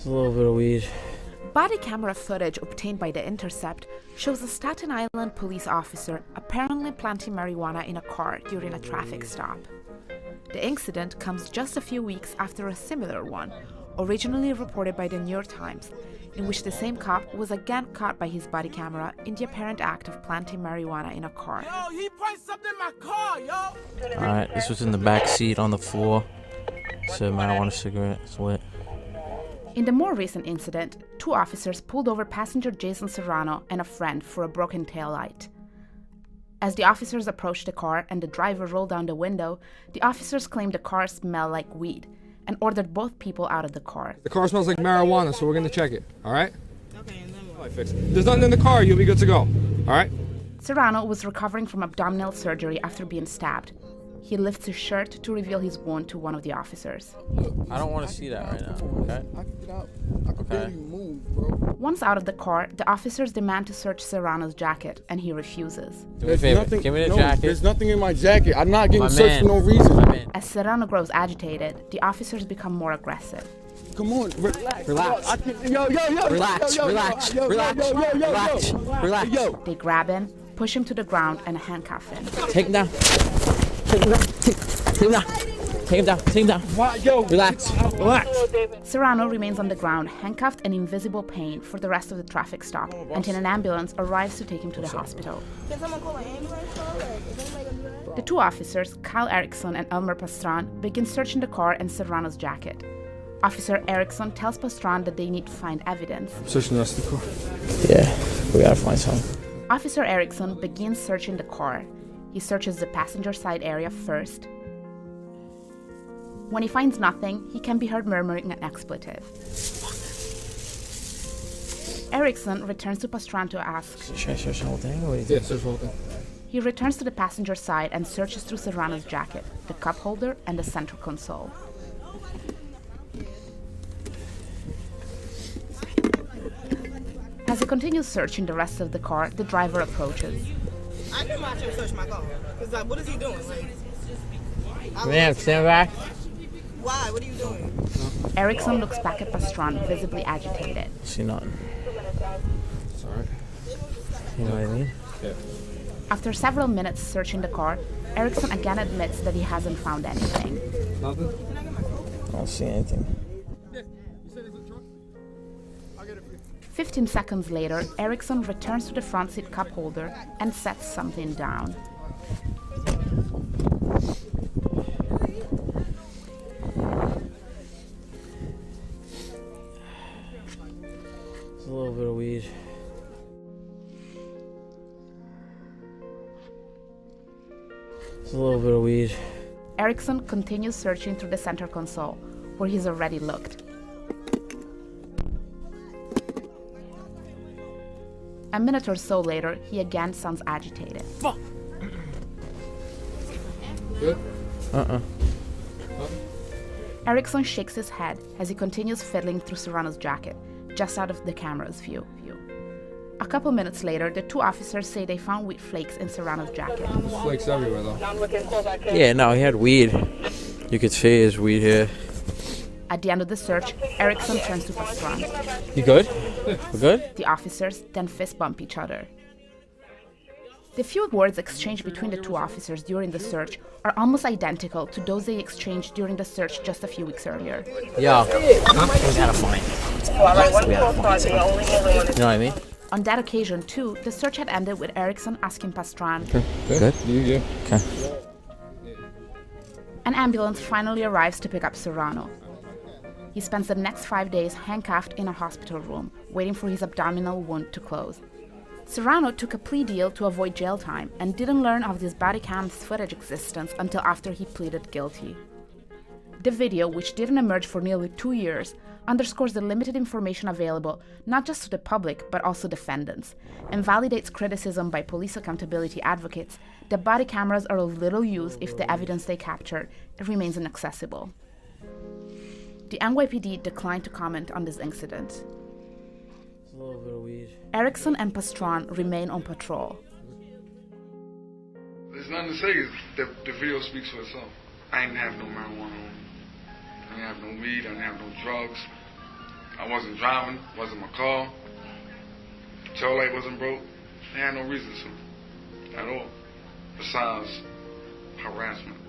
a little bit of weed. Body camera footage obtained by The Intercept shows a Staten Island police officer apparently planting marijuana in a car during a traffic stop. The incident comes just a few weeks after a similar one, originally reported by the New York Times, in which the same cop was again caught by his body camera in the apparent act of planting marijuana in a car. Yo, he put something in my car, yo! Alright, this was in the back seat on the floor. It's a marijuana cigarette. It's lit. In the more recent incident, two officers pulled over passenger Jason Serrano and a friend for a broken taillight. As the officers approached the car and the driver rolled down the window, the officers claimed the car smelled like weed and ordered both people out of the car. The car smells like marijuana, so we're gonna check it, all right? Okay, and then what? Fix it. There's nothing in the car, you'll be good to go, all right? Serrano was recovering from abdominal surgery after being stabbed. He lifts his shirt to reveal his wound to one of the officers. I don't want to see that right now, okay? I can get out. I can barely move, bro. Once out of the car, the officers demand to search Serrano's jacket, and he refuses. Do me a favor. Give me the jacket. There's nothing in my jacket. I'm not getting searched for no reason. As Serrano grows agitated, the officers become more aggressive. Come on, relax. Relax. Relax. They grab him, push him to the ground, and handcuff him. Take him down. Take him down. Relax. Serrano remains on the ground, handcuffed and in visible pain for the rest of the traffic stop, until an ambulance arrives to take him to the hospital. Can someone call an ambulance? The two officers, Kyle Erickson and Elmer Pastran, begin searching the car and Serrano's jacket. Officer Erickson tells Pastran that they need to find evidence. Searching the rest of the car. Yeah, we gotta find something. Officer Erickson begins searching the car. He searches the passenger side area first. When he finds nothing, he can be heard murmuring an expletive. Erickson returns to Pastran to ask. Should I search the whole thing? Or what do you Yeah, think? search the whole thing. He returns to the passenger side and searches through Serrano's jacket, the cup holder, and the center console. As he continues searching the rest of the car, the driver approaches. I can watch him search my car. Cause like, what is he doing? Like, Man, stand back. why? What are you doing? Erickson looks back at Pastran, visibly agitated. See nothing. It's all right. You know what I mean? Yeah. After several minutes searching the car, Erickson again admits that he hasn't found anything. Nothing? I don't see anything. Yeah. You said it's a truck? I'll get it for you. 15 seconds later, Erickson returns to the front seat cup holder and sets something down. It's a little bit of weed. It's a little bit of weed. Erickson continues searching through the center console, where he's already looked. A minute or so later, he again sounds agitated. Fuck! Good? Erickson shakes his head as he continues fiddling through Serrano's jacket, just out of the camera's view. A couple minutes later, the two officers say they found weed flakes in Serrano's jacket. Flakes everywhere, though. Yeah, no, he had weed. You could see his weed here. At the end of the search, Erickson turns to Pastran. You good? We're good? The officers then fist bump each other. The few words exchanged between the two officers during the search are almost identical to those they exchanged during the search just a few weeks earlier. Yo, we gotta find. You know what I mean? On that occasion, too, the search had ended with Erickson asking Pastran. Good? Yeah. Okay. An ambulance finally arrives to pick up Serrano. He spends the next 5 days handcuffed in a hospital room, waiting for his abdominal wound to close. Serrano took a plea deal to avoid jail time and didn't learn of this body cam's footage existence until after he pleaded guilty. The video, which didn't emerge for nearly 2 years, underscores the limited information available not just to the public but also defendants, and validates criticism by police accountability advocates that body cameras are of little use if the evidence they capture remains inaccessible. The NYPD declined to comment on this incident. It's a little bit of weed. Erickson and Pastran remain on patrol. There's nothing to say. The video speaks for itself. I didn't have no marijuana on me. I didn't have no weed. I didn't have no drugs. I wasn't driving, wasn't my car. Tail light wasn't broke. They had no reason to, at all, besides harassment.